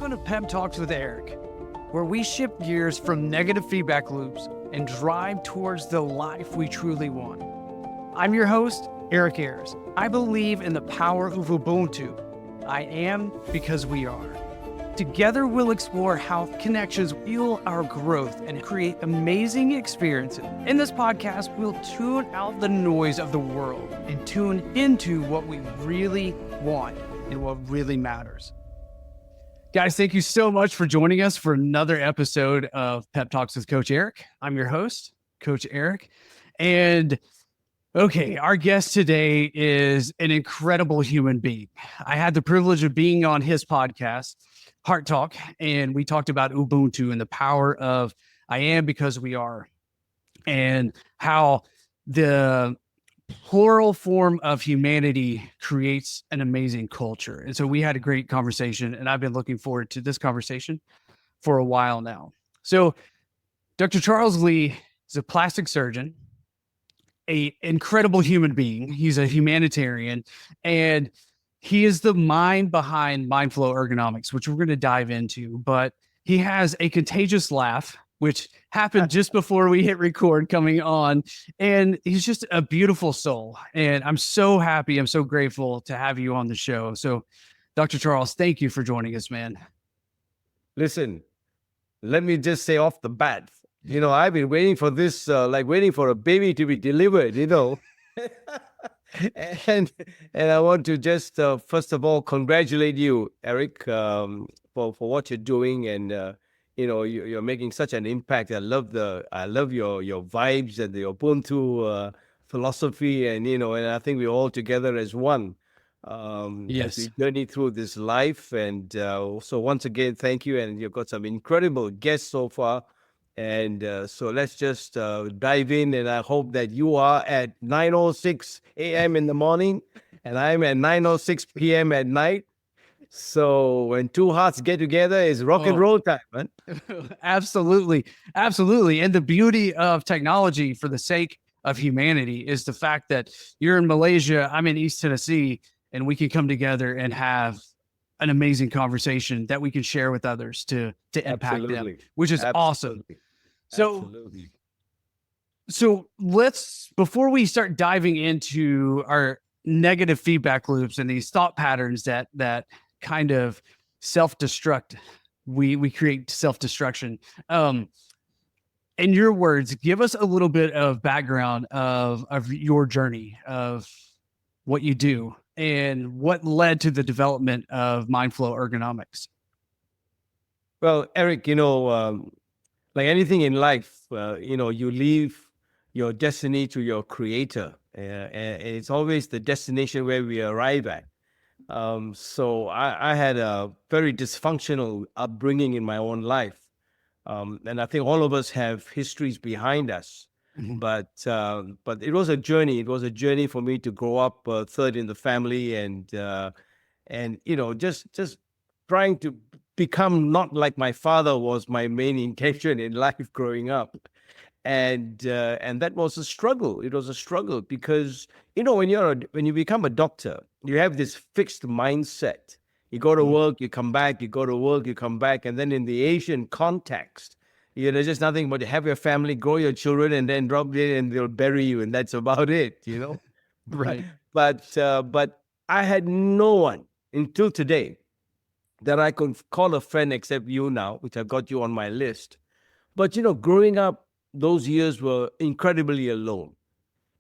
Welcome to Pep Talks with Eric, where we shift gears from negative feedback loops and drive towards the life we truly want. I'm your host, Eric Ayers. I believe in the power of Ubuntu. I am because we are. Together, we'll explore how connections fuel our growth and create amazing experiences. In this podcast, we'll tune out the noise of the world and tune into what we really want and what really matters. Guys, thank you so much for joining us for another episode of Pep Talks with Coach Eric. I'm your host, Coach Eric. And okay, our guest today is an incredible human being. I had the privilege of being on his podcast, Heart Talk, and we talked about Ubuntu and the power of I am because we are, and how the plural form of humanity creates an amazing culture. And so we had a great conversation, and I've been looking forward to this conversation for a while now. So Dr. Charles Lee is a plastic surgeon, an incredible human being. He's a humanitarian, and he is the mind behind Mindflow Ergonomics, which we're going to dive into. But he has a contagious laugh, which happened just before we hit record coming on. And he's just a beautiful soul. And I'm so happy. I'm so grateful to have you on the show. So, Dr. Charles, thank you for joining us, man. Listen, let me just say off the bat, I've been waiting for this, like waiting for a baby to be delivered, And I want to just first of all congratulate you, Eric, for what you're doing, and you're making such an impact. I love your vibes and the Ubuntu philosophy, and and I think we're all together as one. Yes, as we journey through this life, and so once again, thank you. And you've got some incredible guests so far. And so let's just dive in, and I hope that you are at 9:06 a.m. in the morning, and I'm at 9:06 p.m. at night. So when two hearts get together, it's rock and roll time, man. Absolutely. Absolutely. And the beauty of technology for the sake of humanity is the fact that you're in Malaysia, I'm in East Tennessee, and we can come together and have an amazing conversation that we can share with others to impact them, which is awesome. So let's, before we start diving into our negative feedback loops and these thought patterns that kind of self-destruct, we create self-destruction. In your words, give us a little bit of background of your journey, of what you do and what led to the development of Mindflow Ergonomics. Well, Eric, like anything in life, you leave your destiny to your creator. And it's always the destination where we arrive at. So I had a very dysfunctional upbringing in my own life. And I think all of us have histories behind us. Mm-hmm. But it was a journey. It was a journey for me to grow up third in the family, and just trying to become not like my father was my main intention in life growing up. And that was a struggle. It was a struggle because, when you become a doctor, you have this fixed mindset. You go to work, you come back, you go to work, you come back. And then in the Asian context, there's just nothing but to have your family, grow your children, and then drop it and they'll bury you. And that's about it, Right. But I had no one until today that I could call a friend except you now, which I've got you on my list. But, growing up, those years were incredibly alone.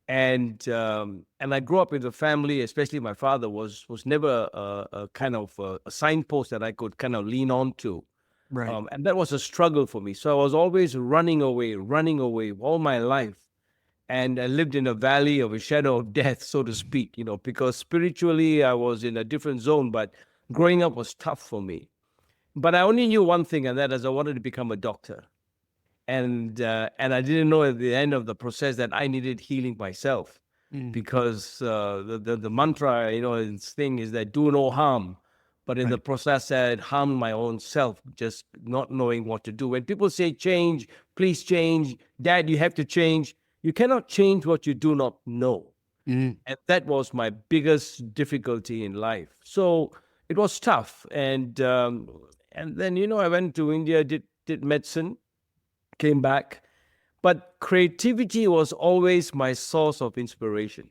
And I grew up in a family, especially my father was never a kind of a signpost that I could kind of lean on to. Right. And that was a struggle for me. So I was always running away all my life. And I lived in a valley of a shadow of death, so to speak, because spiritually I was in a different zone, but growing up was tough for me. But I only knew one thing, and that is I wanted to become a doctor. And I didn't know at the end of the process that I needed healing myself, because the mantra, this thing is that do no harm. But in the process, I had harmed my own self, just not knowing what to do. When people say change, please change, Dad, you have to change. You cannot change what you do not know. And that was my biggest difficulty in life. So it was tough. And And then, I went to India, did medicine, came back. But creativity was always my source of inspiration.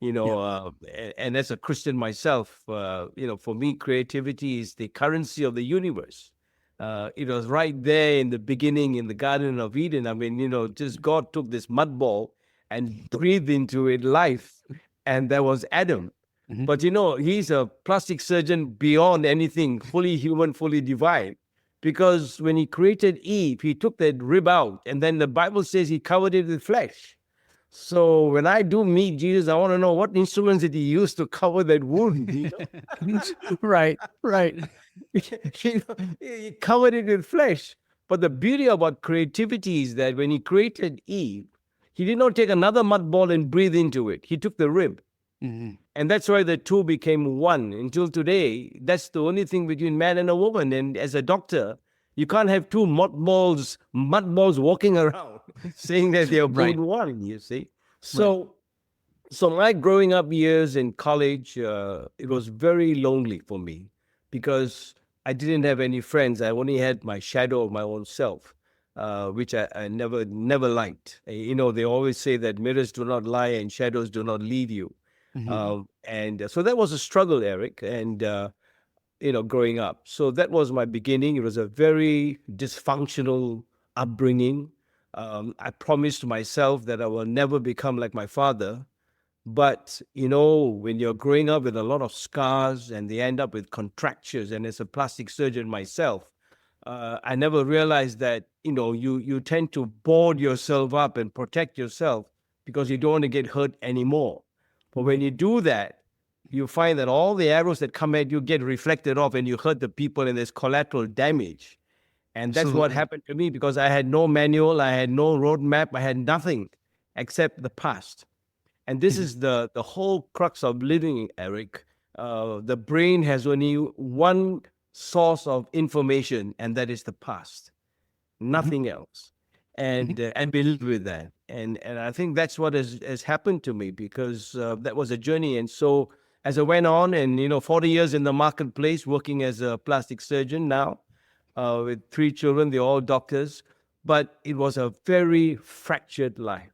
Yeah. And as a Christian myself, for me, creativity is the currency of the universe. It was right there in the beginning in the Garden of Eden. I mean, just God took this mud ball and breathed into it life, and there was Adam. Mhm. But he's a plastic surgeon beyond anything, fully human, fully divine. Because when he created Eve, he took that rib out, and then the Bible says he covered it with flesh. So when I do meet Jesus, I want to know what instruments did he use to cover that wound? Right. He covered it with flesh. But the beauty about creativity is that when he created Eve, he did not take another mud ball and breathe into it. He took the rib. Mhm. And that's why the two became one. Until today, that's the only thing between man and a woman. And as a doctor, you can't have two mud balls walking around saying that they are both Right. one, you see. So my growing up years in college, it was very lonely for me because I didn't have any friends. I only had my shadow of my own self, which I never liked. They always say that mirrors do not lie and shadows do not lead you. Mhm. And so that was a struggle, Eric, and growing up. So that was my beginning. It was a very dysfunctional upbringing. I promised myself that I will never become like my father. But, when you're growing up with a lot of scars and they end up with contractures, and as a plastic surgeon myself, I never realized that, you tend to board yourself up and protect yourself because you don't want to get hurt anymore. But when you do that, you find that all the arrows that come at you get reflected off and you hurt the people and there's collateral damage. And that's what Absolutely. happened to me because I had no manual, I had no roadmap, I had nothing except the past. And this Mhm. is the whole crux of living, Eric. The brain has only one source of information, and that is the past, Mhm. nothing else. Mhm. And we live with that. And I think that's what has happened to me because that was a journey. And so as I went on, and 40 years in the marketplace, working as a plastic surgeon now, with 3 children, they're all doctors, but it was a very fractured life.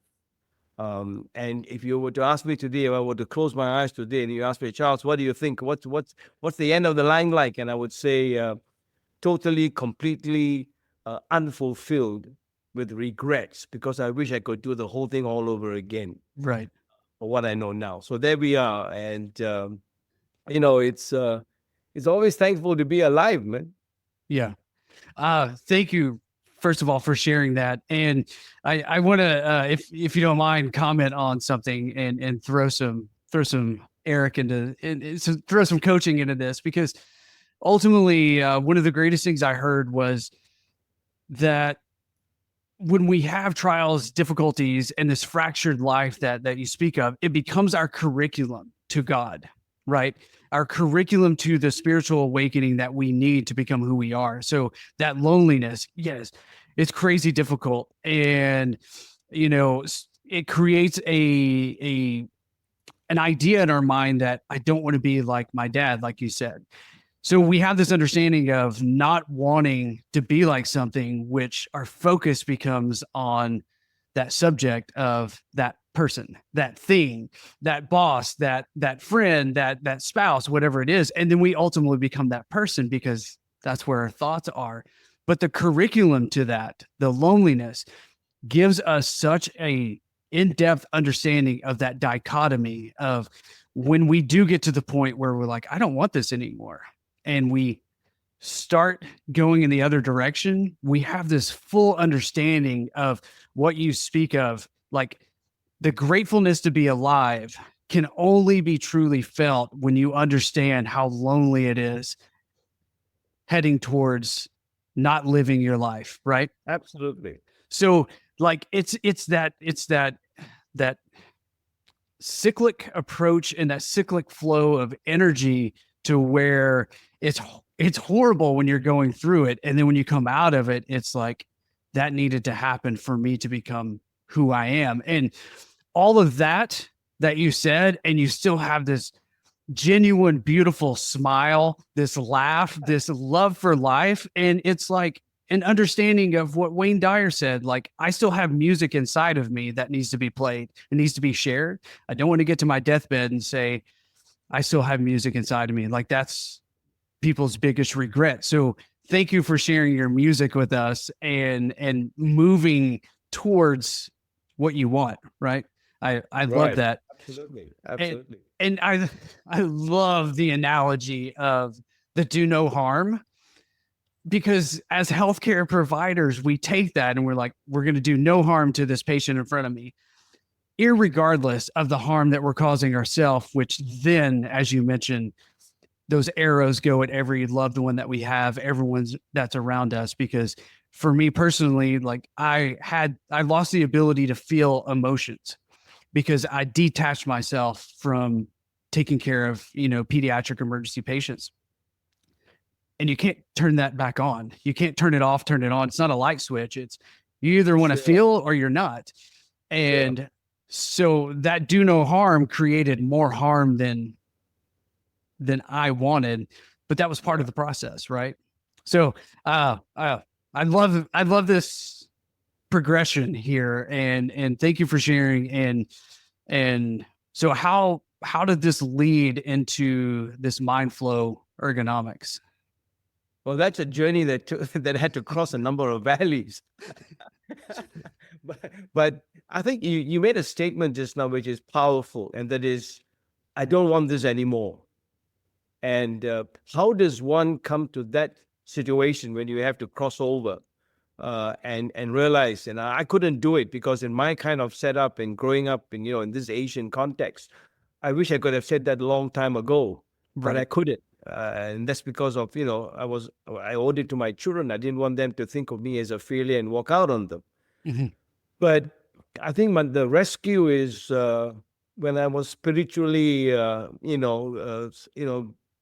And if you were to ask me today, if I were to close my eyes today, and you ask me, Charles, what do you think? What's the end of the line like? And I would say, totally, completely unfulfilled, with regrets, because I wish I could do the whole thing all over again Right. for what I know now. So there we are, and it's always thankful to be alive, man. Yeah. Thank you, first of all, for sharing that. And I want to, if you don't mind, comment on something and throw some Eric into, and so throw some coaching into this, because ultimately, one of the greatest things I heard was that when we have trials, difficulties, and this fractured life that you speak of, it becomes our curriculum to God, right? Our curriculum to the spiritual awakening that we need to become who we are. So that loneliness, yes, it's crazy difficult, and it creates a an idea in our mind that I don't want to be like my dad, like you said. So we have this understanding of not wanting to be like something, which our focus becomes on that subject of that person, that thing, that boss, that friend, that spouse, whatever it is. And then we ultimately become that person because that's where our thoughts are. But the curriculum to that, the loneliness, gives us such a in-depth understanding of that dichotomy of when we do get to the point where we're like, I don't want this anymore, and we start going in the other direction, we have this full understanding of what you speak of. Like, the gratefulness to be alive can only be truly felt when you understand how lonely it is heading towards not living your life, right? Absolutely. So, like, it's that cyclic approach and that cyclic flow of energy, to where it's horrible when you're going through it, and then when you come out of it, it's like, that needed to happen for me to become who I am. And all of that you said, and you still have this genuine, beautiful smile, this laugh, this love for life. And it's like an understanding of what Wayne Dyer said. Like, I still have music inside of me that needs to be played. It needs to be shared. I don't want to get to my deathbed and say, I still have music inside of me. Like, that's people's biggest regret. So thank you for sharing your music with us and moving towards what you want, right? I love Right. that. Absolutely. And Absolutely. and I love the analogy of the do no harm, because as healthcare providers, we take that and we're like, we're going to do no harm to this patient in front of me, irregardless of the harm that we're causing ourselves, which then, as you mentioned, those arrows go at every loved one that we have, everyone's that's around us. Because for me personally, like I lost the ability to feel emotions because I detached myself from taking care of, pediatric emergency patients. And you can't turn that back on. You can't turn it off, turn it on. It's not a light switch. It's you either want to Sure. feel or you're not. Sure. And so that do no harm created more harm than I wanted, but that was part of Yeah. the process, right? So I love this progression here, and thank you for sharing. And so how did this lead into this Mindflow ergonomics? Well, that's a journey that that had to cross a number of valleys. but I think you made a statement just now which is powerful, and that is, I don't want this anymore. And how does one come to that situation when you have to cross over and realize? And I couldn't do it because in my kind of setup and growing up in this Asian context, I wish I could have said that a long time ago, but I Right. couldn't. And that's because of I owed it to my children. I didn't want them to think of me as a failure and walk out on them. Mhm. But I think the rescue is when I was spiritually,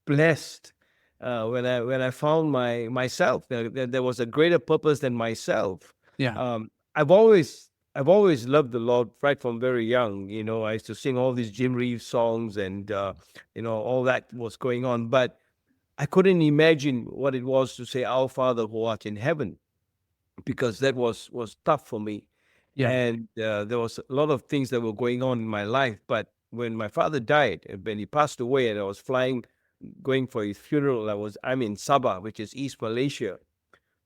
blessed. When I found myself, there was a greater purpose than myself. Yeah. Um, I've always loved the Lord right from very young. I used to sing all these Jim Reeves songs, and all that was going on. But I couldn't imagine what it was to say, "Our Father who art in heaven," because that was tough for me. Yeah. And there was a lot of things that were going on in my life. But when my father died, and when he passed away, and I was going for his funeral, I'm in Sabah, which is East Malaysia.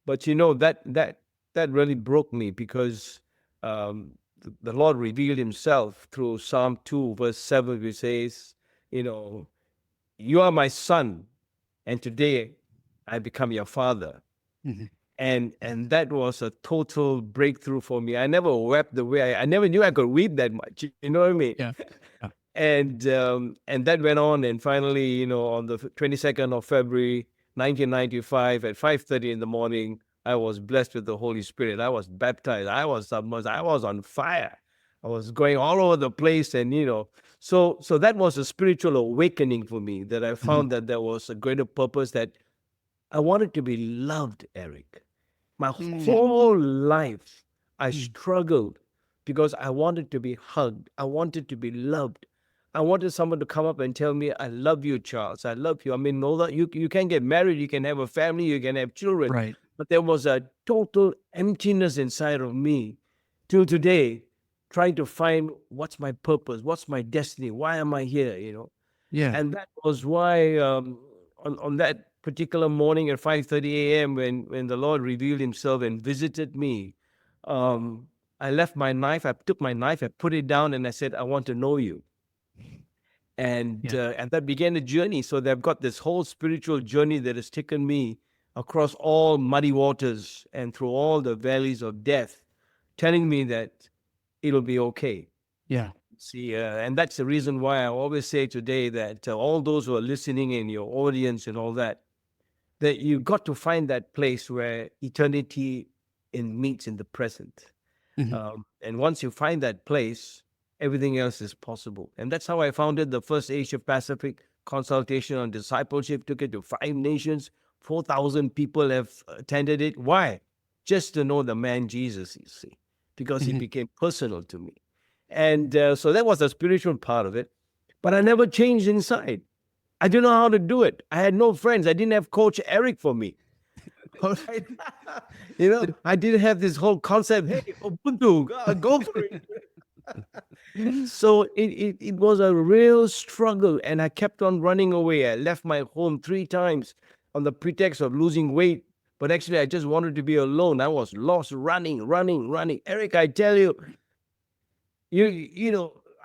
But that really broke me because the Lord revealed Himself through Psalm 2, verse 7, which says, you know, "You are my son, and today I become your father." Mhm. And that was a total breakthrough for me. I never wept the way I never knew I could weep that much. You know what I mean? Yeah. Yeah. And that went on, and finally, on the 22nd of February, 1995, at 5:30 in the morning, I was blessed with the Holy Spirit. I was baptized. I was submerged. I was on fire. I was going all over the place, and so that was a spiritual awakening for me. That I Mhm. found that there was a greater purpose, that I wanted to be loved, Eric. My Mm. whole life, I Mm. struggled because I wanted to be hugged. I wanted to be loved. I wanted someone to come up and tell me, "I love you, Charles. I love you." I mean, no, that you can get married, you can have a family, you can have children, Right. but there was a total emptiness inside of me till today, trying to find what's my purpose, what's my destiny, why am I here? Yeah. And that was why on that particular morning at 5:30 a.m. when the Lord revealed Himself and visited me, um, I left my knife. I took my knife, I put it down, and I said, "I want to know you." And Yeah. that began a journey. So they've got this whole spiritual journey that has taken me across all muddy waters and through all the valleys of death, telling me that it'll be okay. Yeah. See, and that's the reason why I always say today that all those who are listening in your audience and all that you got to find that place where eternity meets in the present. Mhm. And once you find that place, everything else is possible. And that's how I founded the first Asia Pacific consultation on discipleship, took it to 5 nations. 4,000 people have attended it. Why? Just to know the man Jesus, you see, because he Mhm. became personal to me. And so that was the spiritual part of it. But I never changed inside. I didn't know how to do it. I had no friends. I didn't have Coach Eric for me. All right. I didn't have this whole concept. Hey, Ubuntu, go for it. So it was a real struggle, and I kept on running away. I left my home 3 times on the pretext of losing weight, but actually I just wanted to be alone. I was lost, running. Eric, I tell you,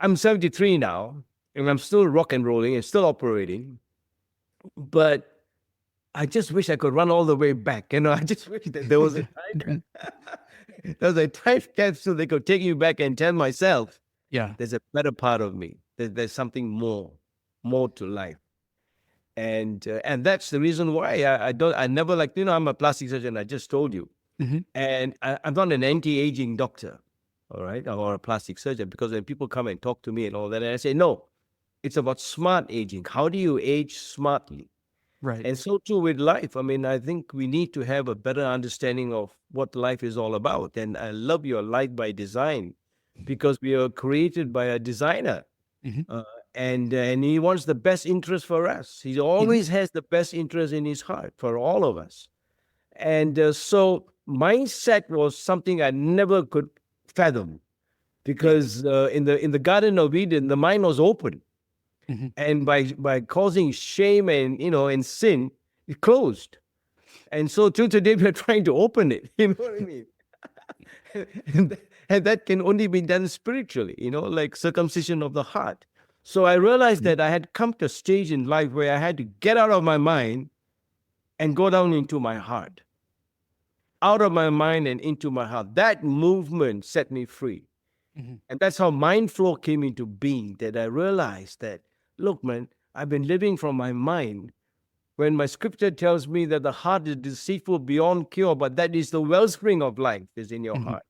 I'm 73 now, and I'm still rock and rolling and still operating, but I just wish I could run all the way back. I just wish that there was a time, there was a time capsule that could take you back and tell myself, Yeah. there's a better part of me. There's something more to life. And that's the reason why I never I'm a plastic surgeon. I just told you, and I'm not an anti-aging doctor, all right, or a plastic surgeon, because when people come and talk to me and all that, and I say no, it's about smart aging. How do you age smartly? Right. And so too with life. I mean, I think we need to have a better understanding of what life is all about. And I love your Life by Design, because we are created by a designer, uh, and he wants the best interest for us. He always has the best interest in his heart for all of us. And so mindset was something I never could fathom, because in the Garden of Eden, the mind was open, and by causing shame and sin, it closed. And so till today, we're trying to open it. You know what I mean? And that can only be done spiritually, like circumcision of the heart. So I realized that I had come to a stage in life where I had to get out of my mind and go down into my heart. Out of my mind and into my heart. That movement set me free. And that's how Mindflow came into being, that I realized that, look, man, I've been living from my mind, when my scripture tells me that the heart is deceitful beyond cure, but that is the wellspring of life is in your heart.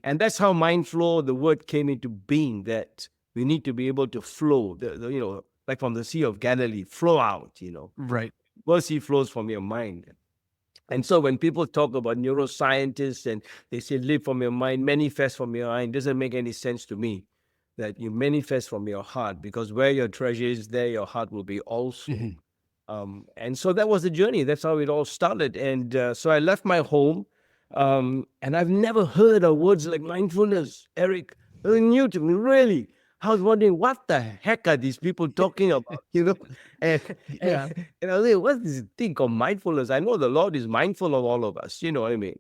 And that's how Mindflow, the word, came into being, that we need to be able to flow, like from the Sea of Galilee, flow out, Right. Mercy flows from your mind. And so when people talk about neuroscientists and they say live from your mind, manifest from your mind, it doesn't make any sense to me that you manifest from your heart, because where your treasure is, there your heart will be also. And so that was the journey. That's how it all started. And so I left my home, and I've never heard of words like mindfulness, Eric. It was new to me, really. I was wondering, what the heck are these people talking about? And, Yeah. and I was like, what's this thing called mindfulness? I know the Lord is mindful of all of us, you know what I mean?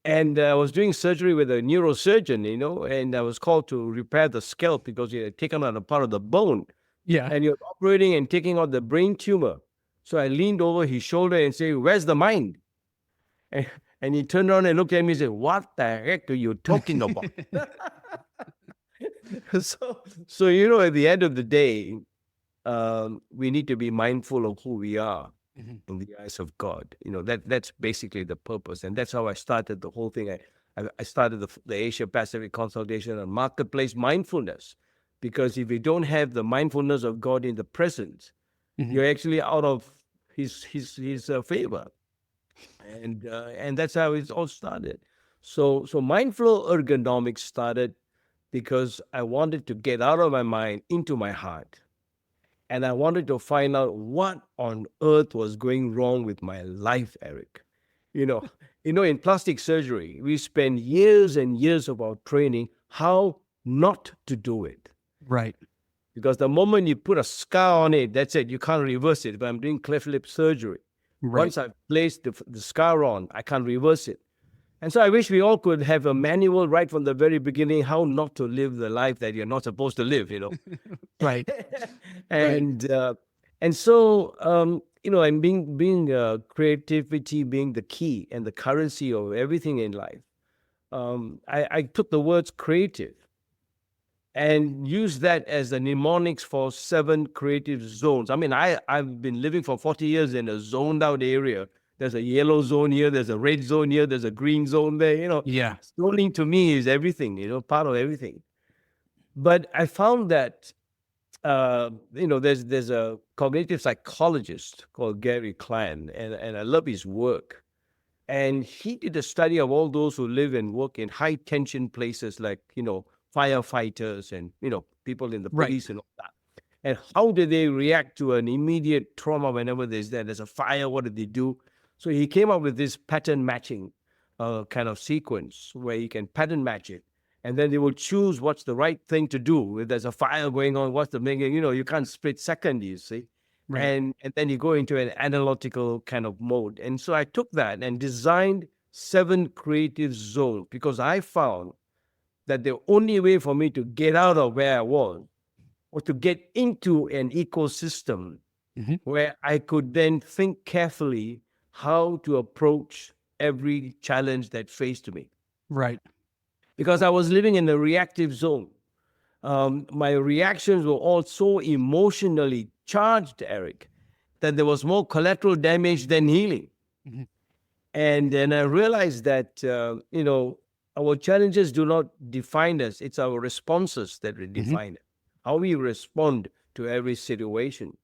And I was doing surgery with a neurosurgeon, and I was called to repair the scalp because he had taken out a part of the bone. Yeah. And he was operating and taking out the brain tumor. So I leaned over his shoulder and said, where's the mind? And he turned around and looked at me and said, what the heck are you talking about? So at the end of the day, we need to be mindful of who we are in the eyes of God. That's basically the purpose. And that's how I started the whole thing. I started the Asia Pacific consultation on marketplace mindfulness, because if you don't have the mindfulness of God in the present, you're actually out of his favor. And that's how it all started. So Mindflow Ergonomics started because I wanted to get out of my mind into my heart. And I wanted to find out what on earth was going wrong with my life, Eric. In plastic surgery, we spend years and years of our training how not to do it. Right. Because the moment you put a scar on it, that's it. You can't reverse it. If I'm doing cleft lip surgery, once I've placed the scar on, I can't reverse it. And so I wish we all could have a manual right from the very beginning, how not to live the life that you're not supposed to live, Right. And so and being creativity being the key and the currency of everything in life, I took the words creative and used that as the mnemonics for 7 creative zones. I mean, I've been living for 40 years in a zoned out area. There's a yellow zone here, there's a red zone here, there's a green zone there, Yeah. Zoning to me is everything, part of everything. But I found that, there's a cognitive psychologist called Gary Klein, and I love his work. And he did a study of all those who live and work in high tension places like, firefighters and, people in the police and all that. And how do they react to an immediate trauma whenever there's a fire? What do they do? So he came up with this pattern matching kind of sequence where you can pattern match it. And then they will choose what's the right thing to do. If there's a fire going on, what's the thing? You can't split second, you see. Right. And then you go into an analytical kind of mode. And so I took that and designed 7 creative zones, because I found that the only way for me to get out of where I was to get into an ecosystem where I could then think carefully how to approach every challenge that faced me. Right. Because I was living in a reactive zone. My reactions were all so emotionally charged, Eric, that there was more collateral damage than healing. And then I realized that, our challenges do not define us. It's our responses that define it, how we respond to every situation.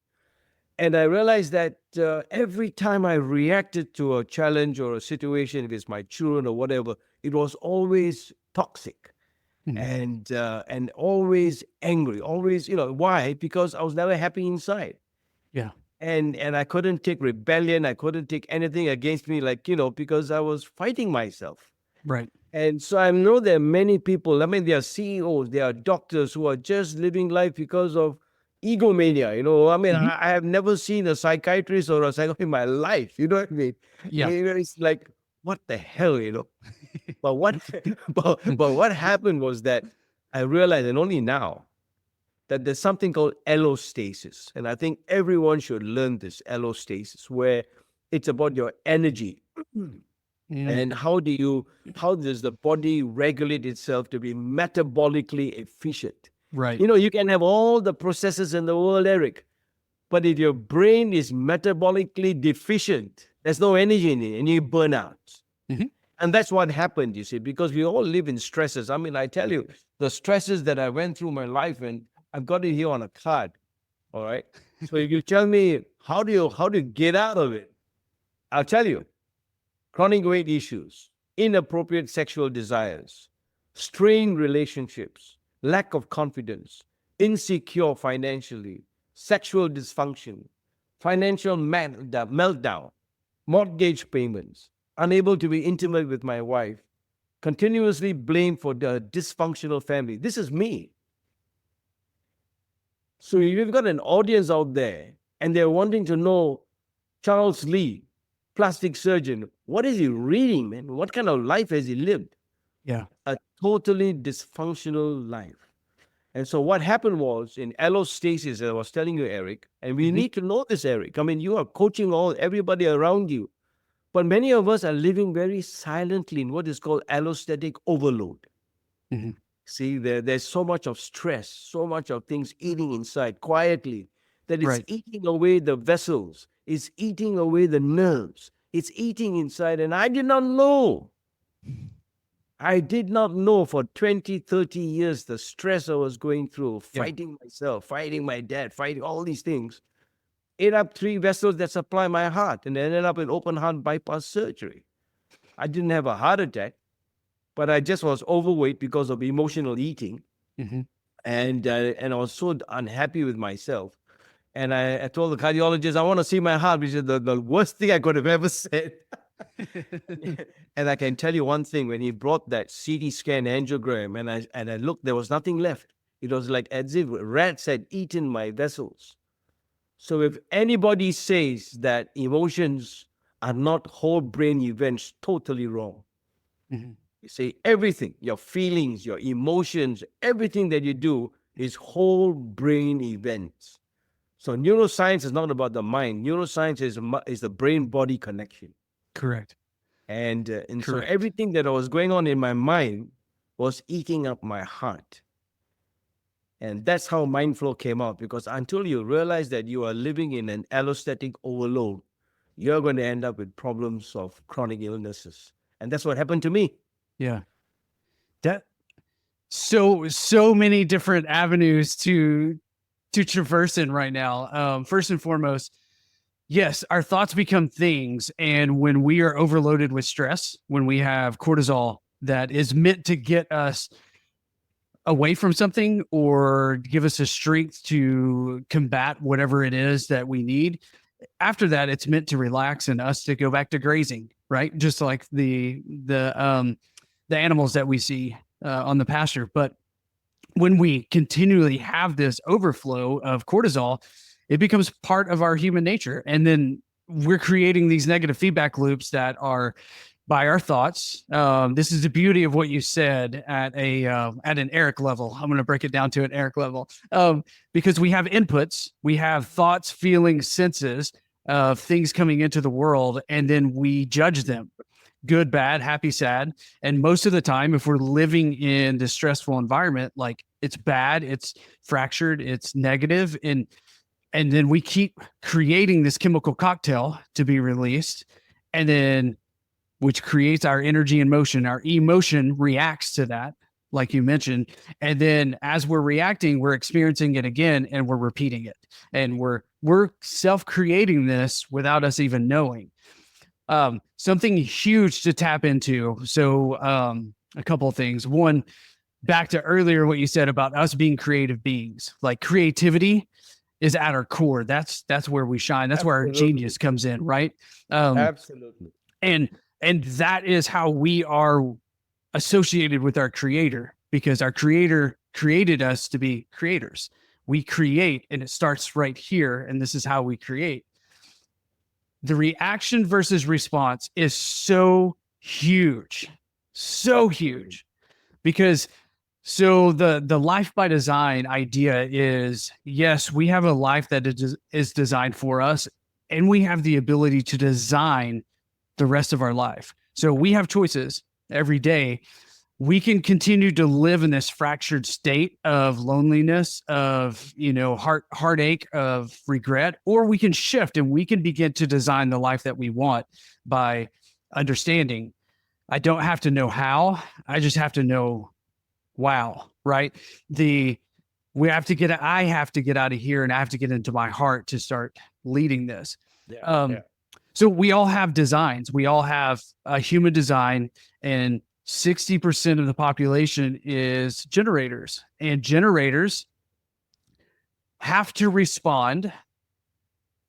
And I realized that every time I reacted to a challenge or a situation, if it's my children or whatever, it was always toxic and always angry, always, why? Because I was never happy inside. Yeah. And I couldn't take rebellion. I couldn't take anything against me, because I was fighting myself. Right. And so I know there are many people, there are CEOs, there are doctors who are just living life because of egomania. I have never seen a psychiatrist or a psychologist in my life. You know what I mean? Yeah. It's like, what the hell, But what happened was that I realized, and only now, that there's something called allostasis. And I think everyone should learn this allostasis, where it's about your energy. And how does the body regulate itself to be metabolically efficient? Right. You can have all the processes in the world, Eric, but if your brain is metabolically deficient, there's no energy in it, and you burn out. And that's what happened, you see, because we all live in stresses. I tell you, the stresses that I went through my life, and I've got it here on a card, all right? So if you tell me, how do you get out of it? I'll tell you. Chronic weight issues, inappropriate sexual desires, strained relationships, lack of confidence, insecure financially, sexual dysfunction, financial meltdown, mortgage payments, unable to be intimate with my wife, continuously blamed for the dysfunctional family. This is me. So if you've got an audience out there and they're wanting to know Charles Lee, plastic surgeon, what is he reading, man? What kind of life has he lived? Yeah. A totally dysfunctional life. And so what happened was, in allostasis, as I was telling you, Eric, and we need to know this, Eric. You are coaching everybody around you. But many of us are living very silently in what is called allostatic overload. See, there's so much of stress, so much of things eating inside quietly, that it's eating away the vessels. It's eating away the nerves. It's eating inside. And I did not know. I did not know for 20, 30 years the stress I was going through, fighting myself, fighting my dad, fighting all these things. Ate up 3 vessels that supply my heart, and ended up in open heart bypass surgery. I didn't have a heart attack, but I just was overweight because of emotional eating. And I was so unhappy with myself. And I told the cardiologist, I want to see my heart, which is the worst thing I could have ever said. And I can tell you one thing, when he brought that CT scan angiogram and I looked, there was nothing left. It was like as if rats had eaten my vessels. So if anybody says that emotions are not whole brain events, totally wrong. You see, everything, your feelings, your emotions, everything that you do is whole brain events. So neuroscience is not about the mind. Neuroscience is the brain-body connection. Correct. And so everything that was going on in my mind was eating up my heart. And that's how Mindflow came out, because until you realize that you are living in an allostatic overload, you're going to end up with problems of chronic illnesses. And that's what happened to me. Yeah. That so many different avenues to traverse in right now. First and foremost, yes, our thoughts become things. And when we are overloaded with stress, when we have cortisol that is meant to get us away from something or give us a strength to combat whatever it is that we need. After that, it's meant to relax and us to go back to grazing, right? Just like the animals that we see on the pasture. But when we continually have this overflow of cortisol, it becomes part of our human nature. And then we're creating these negative feedback loops that are by our thoughts. This is the beauty of what you said at an Eric level. I'm going to break it down to an Eric level because we have inputs, we have thoughts, feelings, senses of things coming into the world, and then we judge them. Good, bad, happy, sad. And most of the time, if we're living in this stressful environment, like it's bad, it's fractured, it's negative, and then we keep creating this chemical cocktail to be released, and then which creates our energy and motion. Our emotion reacts to that, like you mentioned. And then as we're reacting, we're experiencing it again and we're repeating it. And we're self-creating this without us even knowing. Something huge to tap into. So a couple of things. One, back to earlier what you said about us being creative beings. Like creativity is at our core. That's where we shine. That's where our genius comes in, right? Absolutely. And that is how we are associated with our creator, because our creator created us to be creators. We create, and it starts right here. And this is how we create. The reaction versus response is so huge, because so the life by design idea is, yes, we have a life that is designed for us, and we have the ability to design the rest of our life. So we have choices every day. We can continue to live in this fractured state of loneliness, of, heartache, of regret, or we can shift and we can begin to design the life that we want by understanding. I don't have to know how, I just have to know wow, right? I have to get out of here and I have to get into my heart to start leading this. Yeah. So we all have designs. We all have a human design, and 60% of the population is generators, and generators have to respond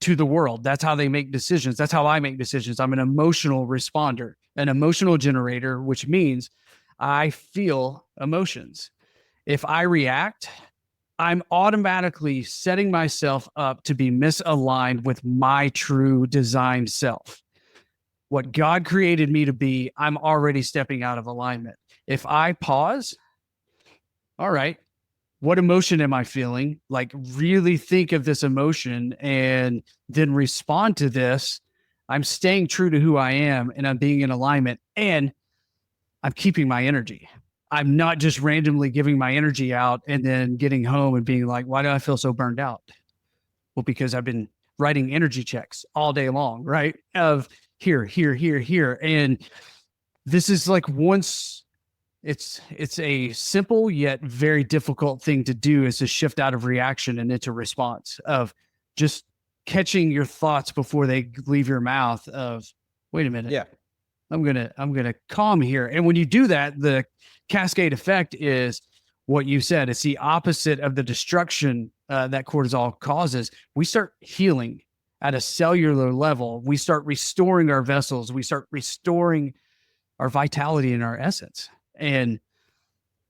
to the world. That's how they make decisions. That's how I make decisions. I'm an emotional responder, an emotional generator, which means I feel emotions. If I react, I'm automatically setting myself up to be misaligned with my true design self. What God created me to be, I'm already stepping out of alignment. If I pause, all right, what emotion am I feeling? Like, really think of this emotion and then respond to this. I'm staying true to who I am, and I'm being in alignment, and I'm keeping my energy. I'm not just randomly giving my energy out and then getting home and being like, why do I feel so burned out? Well, because I've been writing energy checks all day long, right? Of here. And this is like, once it's a simple yet very difficult thing to do, is to shift out of reaction and into response, of just catching your thoughts before they leave your mouth of, wait a minute. Yeah. I'm gonna calm here. And when you do that, the cascade effect is what you said. It's the opposite of the destruction that cortisol causes. We start healing at a cellular level. We start restoring our vessels. We start restoring our vitality and our essence. And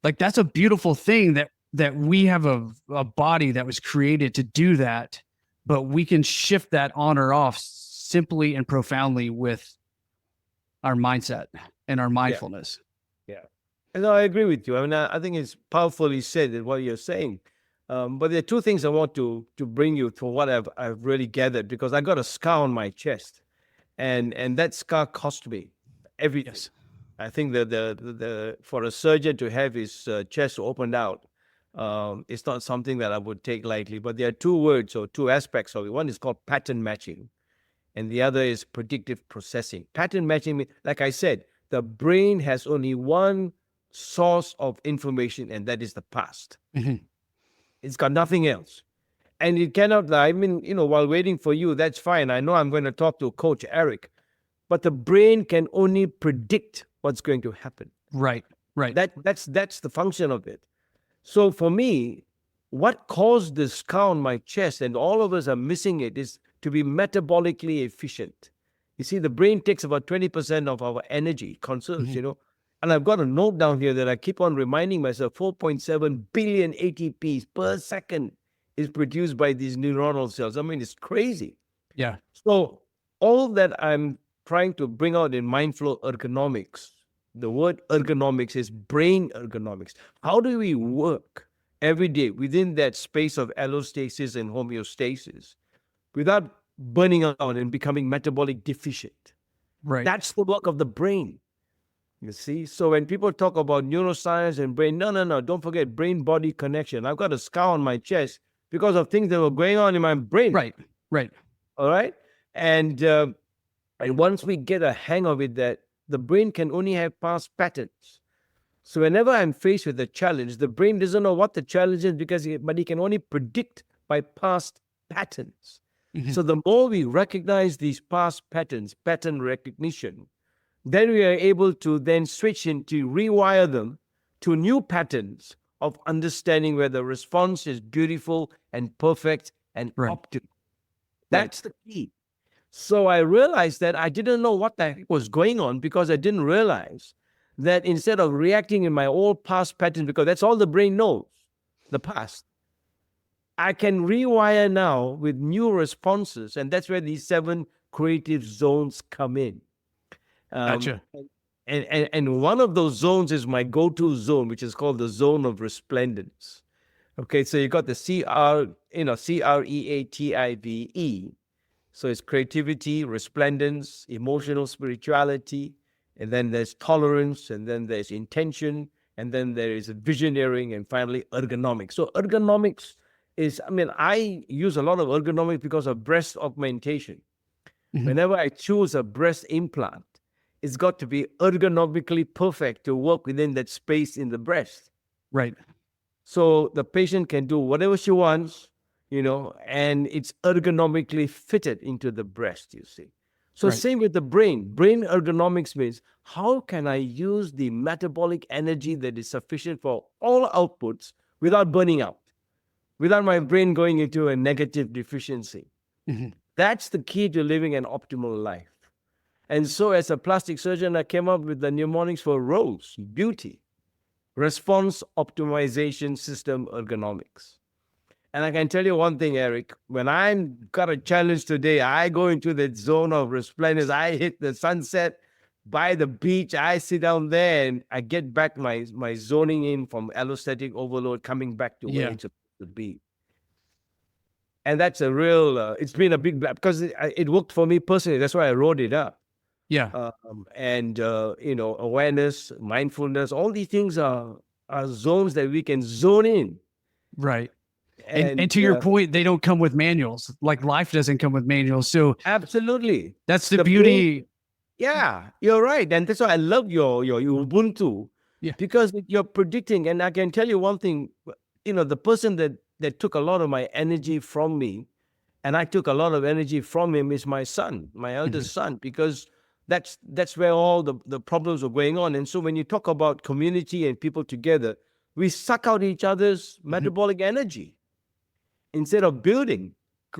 like, that's a beautiful thing that we have a body that was created to do that, but we can shift that on or off simply and profoundly with our mindset and our mindfulness. Yeah. And I agree with you. I mean, I think it's powerfully said in what you're saying. But there are two things I want to bring you to what I've really gathered, because I got a scar on my chest, and that scar cost me everything. Yes. I think that the for a surgeon to have his chest opened out, it's not something that I would take lightly. But there are two words or two aspects of it. One is called pattern matching, and the other is predictive processing. Pattern matching, like I said, the brain has only one source of information, and that is the past. Mm-hmm. It's got nothing else. And it cannot, I mean, while waiting for you, that's fine. I know I'm going to talk to Coach Eric, but the brain can only predict what's going to happen. Right. That's the function of it. So for me, what caused the scar on my chest, and all of us are missing it, is to be metabolically efficient. You see, the brain takes about 20% of our energy, conserves, Mhm. And I've got a note down here that I keep on reminding myself 4.7 billion ATPs per second is produced by these neuronal cells. I mean, it's crazy. Yeah. So, all that I'm trying to bring out in Mindflow Ergonomics, the word ergonomics is brain ergonomics. How do we work every day within that space of allostasis and homeostasis without burning out and becoming metabolic deficient? Right. That's the work of the brain. You see? So when people talk about neuroscience and brain, no, don't forget brain body connection. I've got a scar on my chest because of things that were going on in my brain. Right. Right. All right. And once we get a hang of it, that the brain can only have past patterns. So whenever I'm faced with a challenge, the brain doesn't know what the challenge is but it can only predict by past patterns. Mhm. So the more we recognize these past patterns, pattern recognition, then we are able to then switch into rewire them to new patterns of understanding where the response is beautiful and perfect and Right. optimal. Right. That's the key. So I realized that I didn't know what the heck was going on because I didn't realize that instead of reacting in my old past patterns, because that's all the brain knows, the past, I can rewire now with new responses. And that's where these 7 creative zones come in. Gotcha. And one of those zones is my go-to zone, which is called the zone of resplendence. Okay, so you got the CREATIVE. So it's creativity, resplendence, emotional spirituality, and then there's tolerance, and then there's intention, and then there is visioneering, and finally ergonomics. So ergonomics is, I use a lot of ergonomics because of breast augmentation. Mhm. Whenever I choose a breast implant, it's got to be ergonomically perfect to work within that space in the breast. Right. So the patient can do whatever she wants, and it's ergonomically fitted into the breast, you see. So Right. same with the brain. Brain ergonomics means how can I use the metabolic energy that is sufficient for all outputs without burning out, without my brain going into a negative deficiency. Mhm. That's the key to living an optimal life. And so as a plastic surgeon, I came up with the mnemonics for ROSE, beauty, response optimization system ergonomics. And I can tell you one thing, Eric, when I'm got a challenge today, I go into the zone of resplendence. I hit the sunset by the beach. I sit down there and I get back my zoning in from allostatic overload, coming back to where Yeah. it's supposed to be. And that's a real, it's been a big, because it worked for me personally. That's why I wrote it up. Yeah. And awareness, mindfulness, all these things are zones that we can zone in. Right. And And to your point, they don't come with manuals. Like life doesn't come with manuals. So absolutely, that's the the brain. beauty. Yeah, you're right, and that's why I love your Ubuntu, Yeah. because you're predicting. And I can tell you one thing, the person that took a lot of my energy from me, and I took a lot of energy from him, is my son, my eldest son, because that's where all the problems are going on. And so when you talk about community and people together, we suck out each other's metabolic energy instead of building.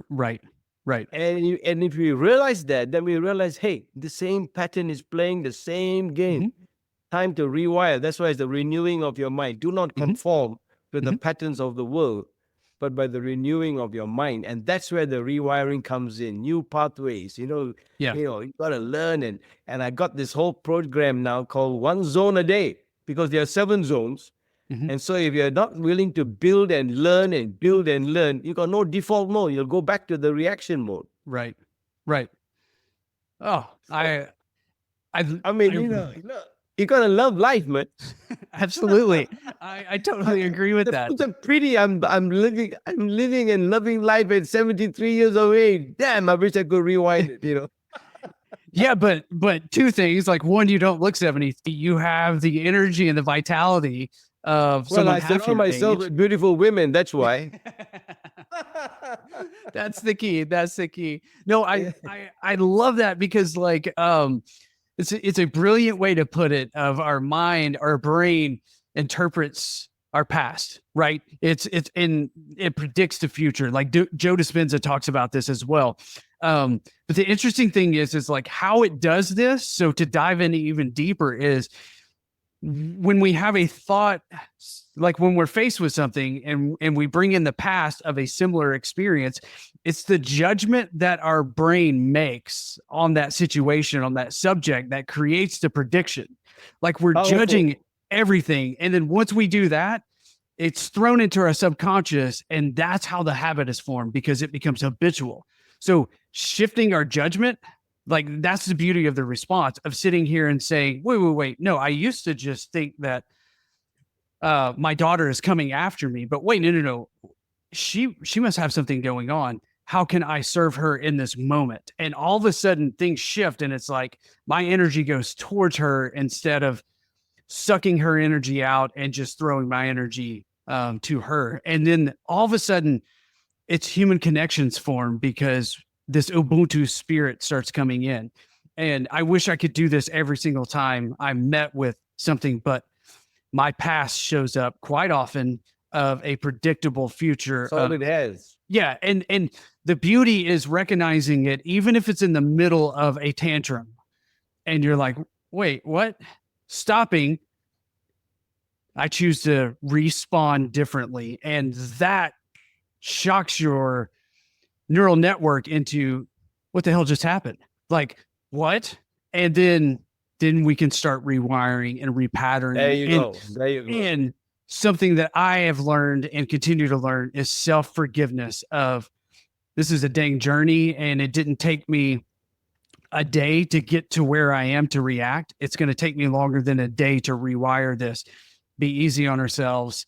Right. Right. And if we realize that, then we realize, hey, the same pattern is playing the same game. Mhm. Time to rewire. That's why it's the renewing of your mind. Do not Mhm. conform to the Mhm. patterns of the world, but by the renewing of your mind. And that's where the rewiring comes in. New pathways. Yeah. You got to learn. And I got this whole program now called One Zone a Day, because there are 7 zones. Mhm. And so if you're not willing to build and learn and build and learn, you got no default mode. You'll go back to the reaction mode. Right. Right. Oh, So, I, I mean, I you gotta love life, man. absolutely. I totally agree with that. The pretty I'm living and loving life at 73 years of age. Damn, I wish I could rewind it. Yeah, but 2 things. Like, one, you don't look 70. You have the energy and the vitality of Well, someone I half surround your myself age. with beautiful women. That's why. That's the key. That's the key. No, Yeah. I love that because it's a brilliant way to put it, of our mind, our brain interprets our past, right? It predicts the future. Like Joe Dispenza talks about this as well. But the interesting thing is like how it does this. So to dive in even deeper is when we have a thought, like when we're faced with something and we bring in the past of a similar experience, it's the judgment that our brain makes on that situation, on that subject, that creates the prediction. Like we're judging everything. And then once we do that, it's thrown into our subconscious, and that's how the habit is formed because it becomes habitual. So shifting our judgment, like that's the beauty of the response of sitting here and saying, wait. No, I used to just think that my daughter is coming after me, but wait, no. She must have something going on. How can I serve her in this moment? And all of a sudden things shift, and it's like my energy goes towards her instead of sucking her energy out and just throwing my energy to her. And then all of a sudden it's human connections form because this Ubuntu spirit starts coming in. And I wish I could do this every single time I'm met with something, but my past shows up quite often of a predictable future. So it has. Yeah. And the beauty is recognizing it, even if it's in the middle of a tantrum and you're like, wait, what? Stopping. I choose to respawn differently. And that shocks your neural network into what the hell just happened? Like, what? And then we can start rewiring and repatterning. There you go. And something that I have learned and continue to learn is self-forgiveness of this is a dang journey, and it didn't take me a day to get to where I am to react. It's going to take me longer than a day to rewire this. Be easy on ourselves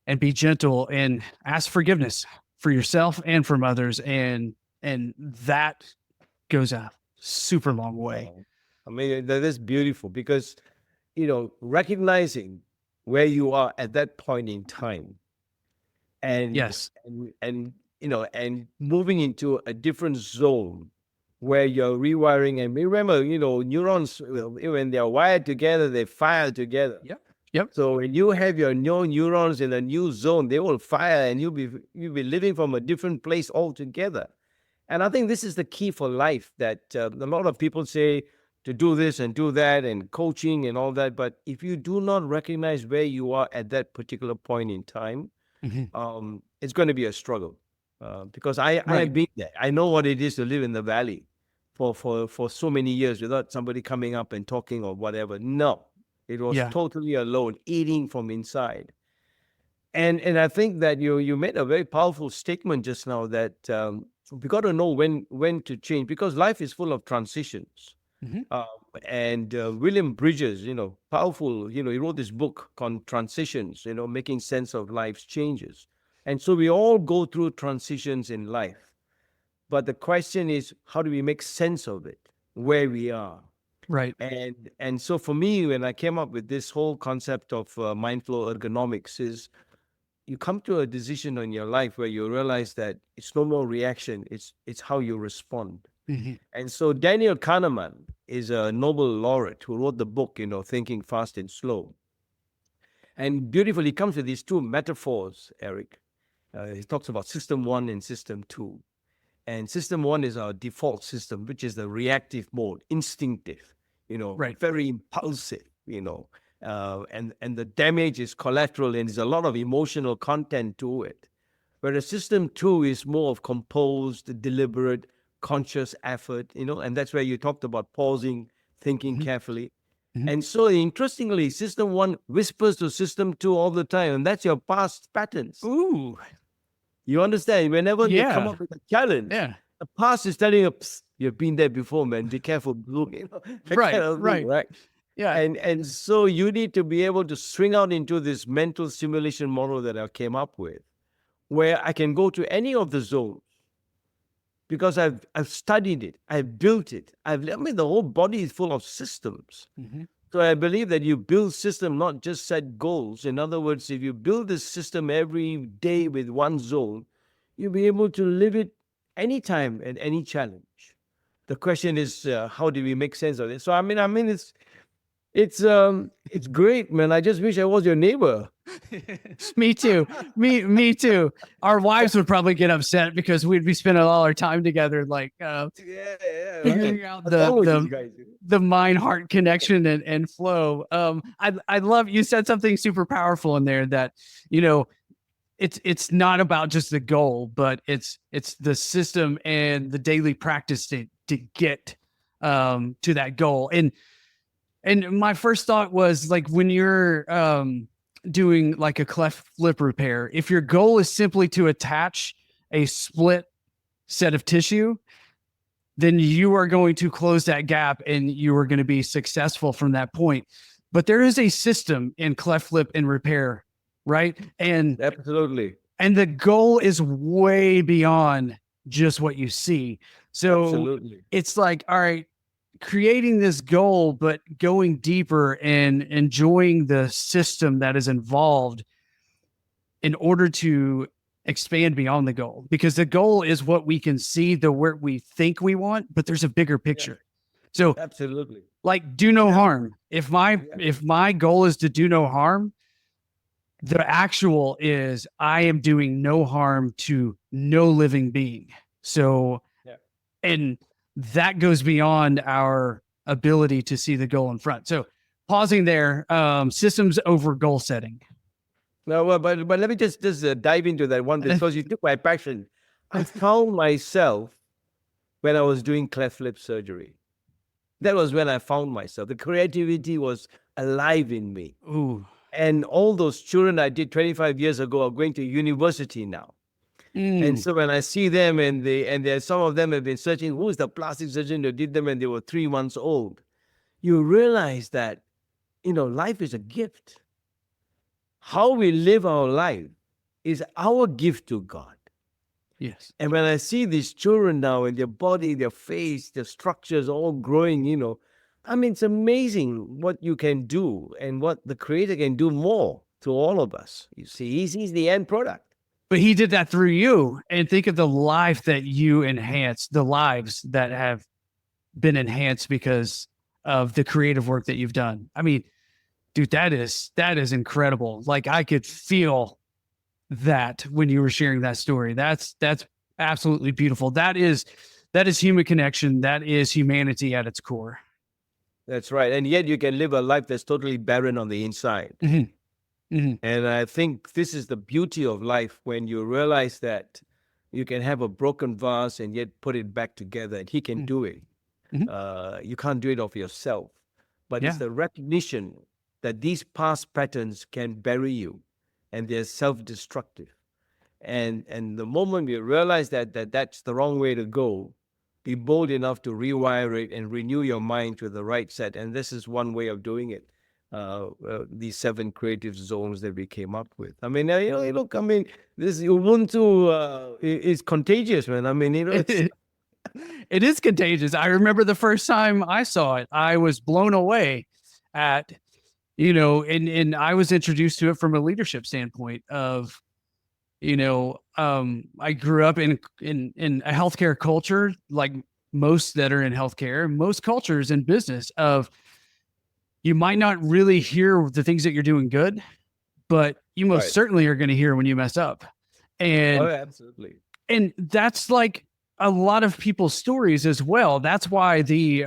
and be gentle and ask forgiveness for yourself and from others. And that goes a super long way. I mean, that is beautiful because, recognizing where you are at that point in time and, yes, and moving into a different zone where you're rewiring. And remember, neurons, when they're wired together, they fire together. Yep. So when you have your new neurons in a new zone, they will fire, and you'll be living from a different place altogether. And I think this is the key for life, that a lot of people say to do this and do that and coaching and all that. But if you do not recognize where you are at that particular point in time, it's going to be a struggle. Because I've been there. I know what it is to live in the valley for so many years without somebody coming up and talking or whatever. No. It was totally alone, eating from inside. And I think that you made a very powerful statement just now that we got to know when to change, because life is full of transitions. And William Bridges, powerful, he wrote this book called Transitions, making sense of life's changes. And so we all go through transitions in life. But the question is, how do we make sense of it, where we are? Right. And so for me, when I came up with this whole concept of Mindflow Ergonomics, is you come to a decision in your life where you realize that it's no more reaction, it's how you respond. And so Daniel Kahneman is a Nobel laureate who wrote the book, Thinking Fast and Slow. And beautifully comes with these two metaphors, Eric. He talks about system 1 and system 2. And system 1 is our default system, which is the reactive mode, instinctive, very impulsive, and the damage is collateral, and there's a lot of emotional content to it. Whereas system 2 is more of composed, deliberate, conscious effort, and that's where you talked about pausing, thinking carefully. And so interestingly, system 1 whispers to system 2 all the time, and that's your past patterns. Ooh. You understand? Whenever you come up with a challenge, the past is telling you, you've been there before, man. Be careful. Right. Yeah. And so you need to be able to swing out into this mental simulation model that I came up with, where I can go to any of the zones because I've studied it, I've built it. The whole body is full of systems. So I believe that you build system, not just set goals. In other words, if you build this system every day with one zone, you'll be able to live it anytime and any challenge. The question is, how do we make sense of it? So I mean, It's great, man. I just wish I was your neighbor. Me too. Me too. Our wives would probably get upset because we'd be spending all our time together, like Yeah, right. figuring out What's wrong with these guys? the mind heart connection and flow. I love you said something super powerful in there that you know it's not about just the goal, but it's the system and the daily practice to get to that goal. And my first thought was like when you're doing like a cleft lip repair, if your goal is simply to attach a split set of tissue, then you are going to close that gap and you are going to be successful from that point. But there is a system in cleft lip and repair, right? Absolutely. And the goal is way beyond just what you see. So Absolutely. it's like, all right, creating this goal, but going deeper and enjoying the system that is involved in order to expand beyond the goal, because the goal is what we can see, the where we think we want, but there's a bigger picture. So Absolutely. like do no harm. If my goal is to do no harm, the actual is I am doing no harm to no living being. So and that goes beyond our ability to see the goal in front. So pausing there, systems over goal setting. No, well, but let me just dive into that one because you took my passion. I found myself when I was doing cleft lip surgery. That was when I found myself. The creativity was alive in me. Ooh. And all those children I did 25 years ago are going to university now. And so when I see them and some of them have been searching, who is the plastic surgeon who did them when they were 3 months old? You realize that, life is a gift. How we live our life is our gift to God. Yes. And when I see these children now and their body, their face, their structures all growing, it's amazing what you can do and what the Creator can do more to all of us. You see, he's the end product. But he did that through you. And think of the life that you enhanced, the lives that have been enhanced because of the creative work that you've done. I mean, dude, that is incredible. Like I could feel that when you were sharing that story. That's absolutely beautiful. That is human connection. That is humanity at its core. That's right. And yet you can live a life that's totally barren on the inside. Mm-hmm. Mm-hmm. And I think this is the beauty of life when you realize that you can have a broken vase and yet put it back together, and he can do it. Mm-hmm. You can't do it of yourself. But it's the recognition that these past patterns can bury you and they're self-destructive. And the moment we realize that that's the wrong way to go, be bold enough to rewire it and renew your mind to the right set. And this is one way of doing it. These 7 creative zones that we came up with. I mean, look, this Ubuntu is contagious, man. I mean, it is contagious. I remember the first time I saw it, I was blown away at, and I was introduced to it from a leadership standpoint of, I grew up in a healthcare culture, like most that are in healthcare, most cultures in business of, you might not really hear the things that you're doing good, but you most certainly are going to hear when you mess up. And absolutely. And that's like a lot of people's stories as well. That's why the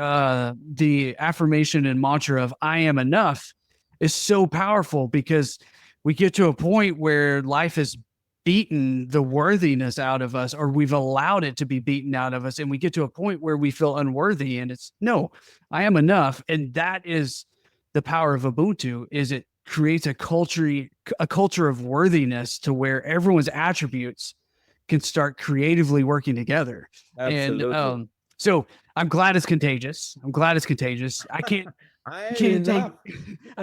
affirmation and mantra of I am enough is so powerful, because we get to a point where life has beaten the worthiness out of us, or we've allowed it to be beaten out of us. And we get to a point where we feel unworthy, and it's no, I am enough. And that is the power of Ubuntu, is it creates a culture of worthiness to where everyone's attributes can start creatively working together. Absolutely. And so I'm glad it's contagious. I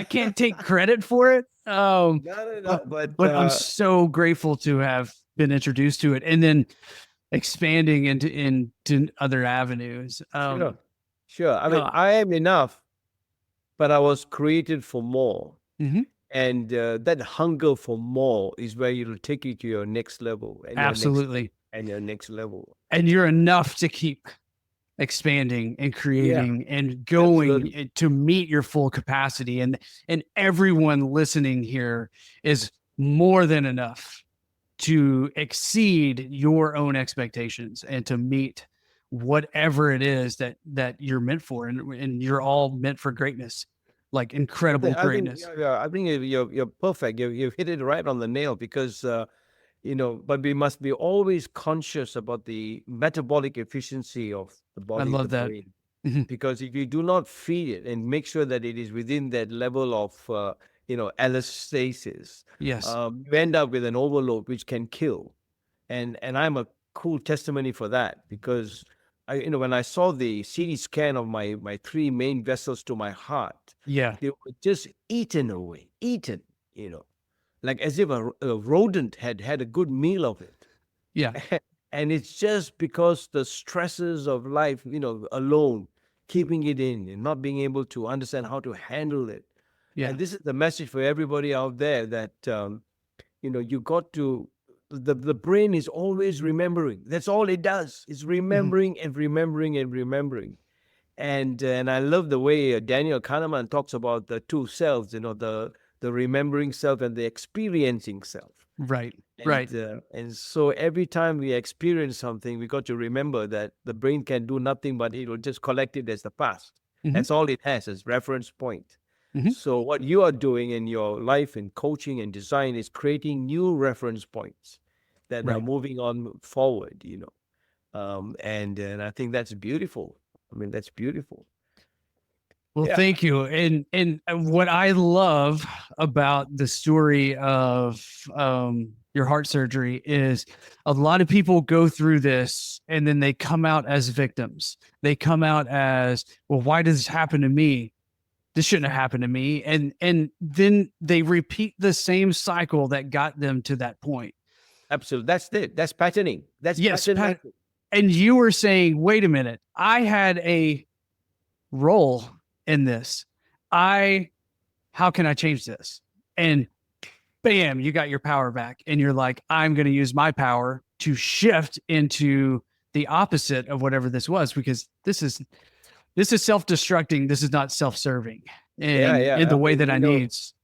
can't take credit for it. But I'm so grateful to have been introduced to it and then expanding into other avenues. Sure. I mean, I am enough, but I was created for more. Mm-hmm. And that hunger for more is where it'll take you to your next level. And absolutely. Your next level. And you're enough to keep expanding and Yeah, creating and going absolutely. to meet your full capacity. And everyone listening here is more than enough to exceed your own expectations and to meet whatever it is that you're meant for, and you're all meant for greatness, like incredible greatness. I think you're perfect. You've hit it right on the nail because but we must be always conscious about the metabolic efficiency of the I body, the love that. brain. Mhm. Because if you do not feed it and make sure that it is within that level of allostasis, Yes. you end up with an overload which can kill. And I'm a cool testimony for that because when I saw the CT scan of my three main vessels to my heart, Yeah. they were just eaten away, eaten, like as if a rodent had had a good meal of it. Yeah. And it's just because the stresses of life, alone, keeping it in and not being able to understand how to handle it. Yeah. And this is the message for everybody out there that, you got to, the brain is always remembering. That's all it does. It's Mhm. remembering and remembering and remembering. And I love the way Daniel Kahneman talks about the two selves, the remembering self and the experiencing self. Right. And Right. and so every time we experience something, we got to remember that the brain can do nothing, but it will just collect it as the past. Hmm. That's all it has as reference point. Hmm. So what you are doing in your life in coaching and design is creating new reference points that are Right. moving on forward. And I think that's beautiful. I mean, that's beautiful. Well, Yeah. thank you. And what I love about the story of your heart surgery is a lot of people go through this and then they come out as victims. They come out as, well, why does this happen to me? This shouldn't have happened to me. And then they repeat the same cycle that got them to that point. Absolutely. That's it. That's patterning. That's Yes, pattern Pat. matching. And you were saying, wait a minute, I had a role in this. I How can I change this? And bam, you got your power back. And you're like, I'm going to use my power to shift into the opposite of whatever this was, because this is self-destructing. This is not self-serving Yeah, in yeah. the way that I needs.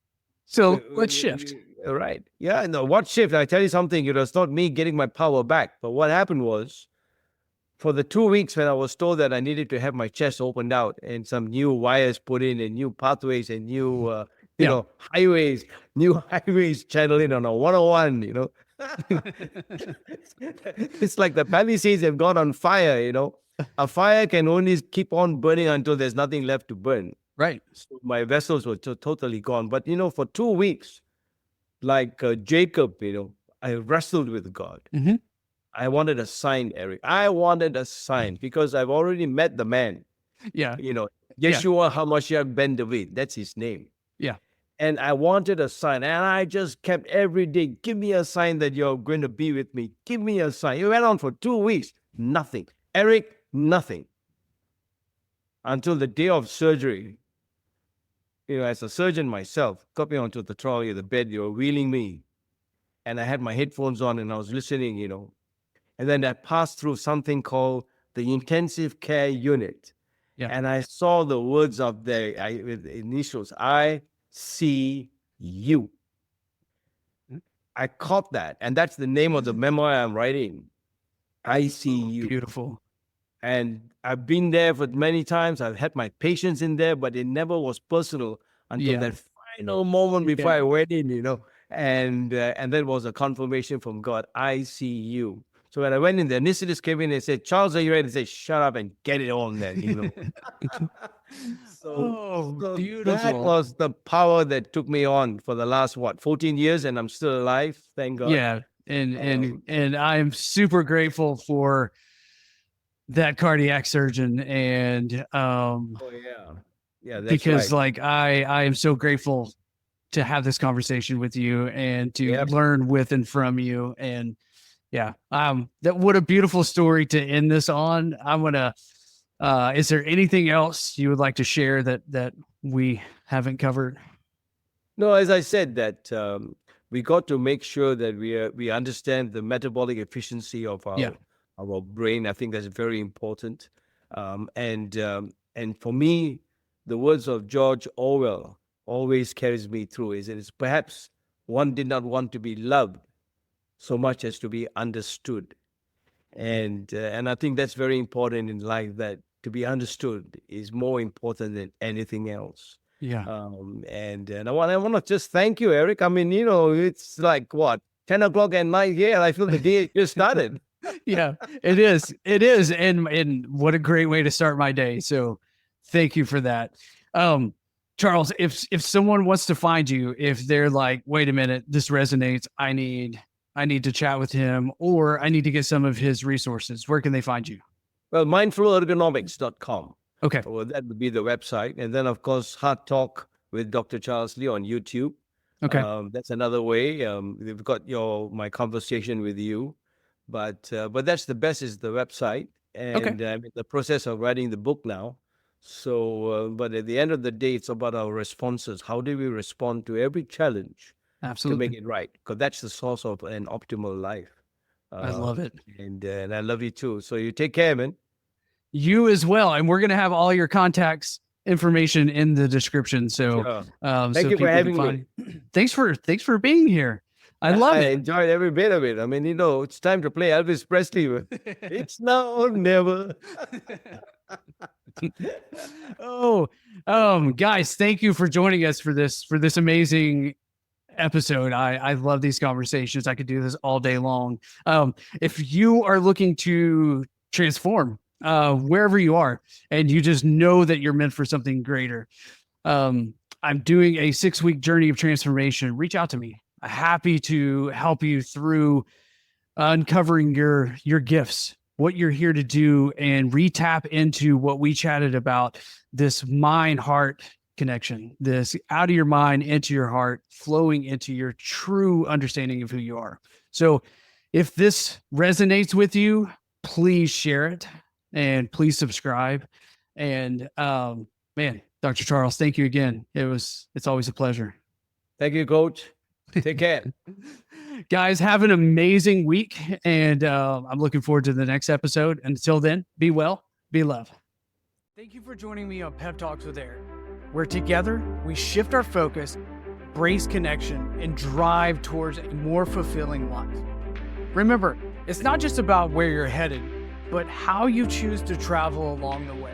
So let's shift. Right. Yeah, no, what shift? I tell you something, it was not me getting my power back. But what happened was, for the 2 weeks when I was told that I needed to have my chest opened out and some new wires put in and new pathways and new, Yeah. highways, new highways channel in on a 101. It's like the Palisades have gone on fire. A fire can only keep on burning until there's nothing left to burn. Right. So my vessels were totally gone. But, for 2 weeks, like Jacob, I wrestled with God. Hmm. I wanted a sign, Eric. I wanted a sign because I've already met the man, Yeah. you know, Yeah. Yeshua HaMashiach ben David. That's his name. Yeah. And I wanted a sign. And I just kept every day, give me a sign that you're going to be with me. Give me a sign. It went on for 2 weeks. Nothing. Eric, nothing. Until the day of surgery, as a surgeon myself, got me onto the trolley, the bed, they were wheeling me. And I had my headphones on and I was listening. And then I passed through something called the intensive care unit. Yeah. And I saw the words up there with the initials, I see you. I caught that. And that's the name of the memoir I'm writing. I see you. Beautiful. And I've been there for many times. I've had my patients in there, but it never was personal until Yeah. that final moment before Yeah. I went in. And that was a confirmation from God. I see you. So when I went in, the anesthetist came in and said, Charles, are you ready? I said, shut up and get it on then. So, Oh, so that beautiful. was the power that took me on for the last, 14 years, and I'm still alive. Thank God. Yeah. And and Um, and I'm super grateful for that cardiac surgeon, and oh, yeah. Yeah, that's because right. like I am so grateful to have this conversation with you and to Yep. learn with and from you. And yeah, that what a beautiful story to end this on. I'm gonna is there anything else you would like to share that we haven't covered? No, as I said, that we got to make sure that we understand the metabolic efficiency of Yeah. our brain. I think that's very important. And for me, the words of George Orwell always carries me through. Is it is perhaps one did not want to be loved so much as to be understood, and I think that's very important in life. That to be understood is more important than anything else. Yeah. And I want to just thank you, Eric. I mean, it's like what 10 o'clock at night here. I feel the day just started. Yeah, it is. It is. And what a great way to start my day. So thank you for that. Charles, if someone wants to find you, if they're like, wait a minute, this resonates, I need to chat with him, or I need to get some of his resources, where can they find you? Well, mindflowergonomics.com. Okay. Well, that would be the website. And then, of course, Heart Talk with Dr. Charles Lee on YouTube. Okay. That's another way. We've got my conversation with you. But that's the best is the website. And I'm in the process of writing the book now. So, but at the end of the day, it's about our responses. How do we respond to every challenge Absolutely. to make it right? Because that's the source of an optimal life. I love it. And I love you too. So you take care, man. You as well. And we're going to have all your contacts information in the description. So, Sure. so Thank you for people can having find me. Thanks for being here. I love I it. enjoyed every bit of it. I mean, it's time to play Elvis Presley. It's now or never. Guys, thank you for joining us for this amazing episode. I love these conversations. I could do this all day long. If you are looking to transform wherever you are, and you just know that you're meant for something greater, I'm doing a 6-week journey of transformation. Reach out to me. I'm happy to help you through uncovering your gifts, what you're here to do, and re-tap into what we chatted about, this mind-heart connection, this out of your mind into your heart, flowing into your true understanding of who you are. So if this resonates with you, please share it and please subscribe. And man, Dr. Charles, thank you again. It's always a pleasure. Thank you, Coach. Take care. Guys, have an amazing week. And I'm looking forward to the next episode. Until then, be well, be loved. Thank you for joining me on Pep Talks with Eric, where together we shift our focus, embrace connection, and drive towards a more fulfilling life. Remember, it's not just about where you're headed, but how you choose to travel along the way.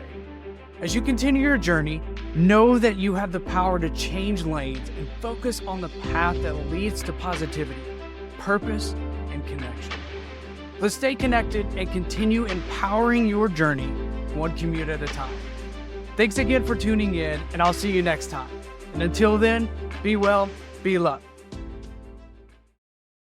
As you continue your journey, know that you have the power to change lanes and focus on the path that leads to positivity, purpose, and connection. Let's stay connected and continue empowering your journey one commute at a time. Thanks again for tuning in, and I'll see you next time. And until then, be well, be loved.